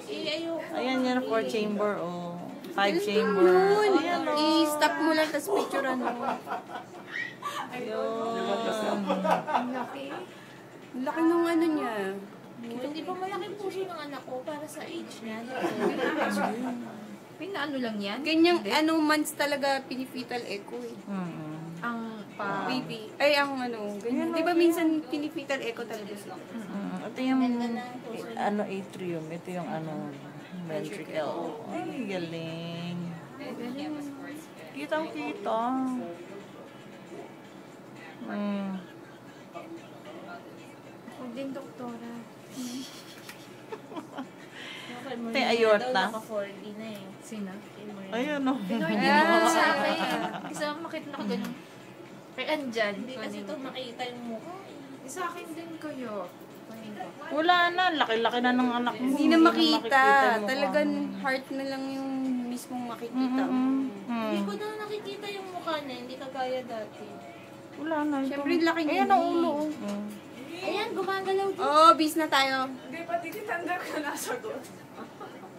ayoko. Ayan yan, 4 chamber o 5 chamber. Ayan o. I-stop mo lang, tapos picture ano. Ayun. Ang laki. Ang laki ng ano niya. Hindi ba malaki po siya ng anak ko para sa age niya? Pinaano lang yan? Ganyang ano months talaga pinifetal echo eh. Ang pa... Baby. Ay, ang ano, ganyan. Di ba minsan pinifetal echo talaga sila? Ito yung ano atrium. Ito yung ano ventricle. Ay, galing. Kitang-kita. Ako din, doktora. Ito yung aorta. Naka-4D na eh. Sino? Ayun o. Pinoy din ako sa akin. Kasi makita na ako ganun. Kay Andyan. Hindi kasi ito makita yung mukha. Sa akin din kayo. Wala na. Laki-laki na ng anak mo. Hindi na makita. yung mukha Talagang mo. heart na lang yung mismong makikita. Hindi ko na nakikita yung mukha niya. Hindi kagaya dati. Wala na. Ito. Siyempre, laki niya. Ayan ang ulo. Ayan, gumagalaw din. Oo, bis na tayo. Hindi pa, tititanda ka na sagot.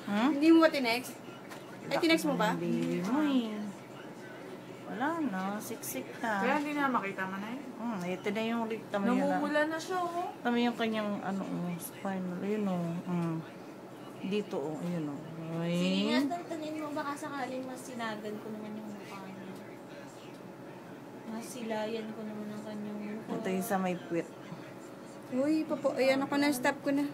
Hindi mo ba tinext? Ay, tinext mo ba? Baby mo eh. Wala na. Siksik Kaya na. hindi na makita mo na yun. Ito na yung tama yun. Namumula na siya, oh. Tama yung kanyang ano, spinal. Ayun o. Dito o. Ayun o. Sige nga, tantanin mo. Baka sakaling mas sinagan ko naman yung mukha niya. Mas silayan ko naman ang kanyang mukha. Ito yung sa may puwet. Uy, papo. Ayan ako na, stop ko na.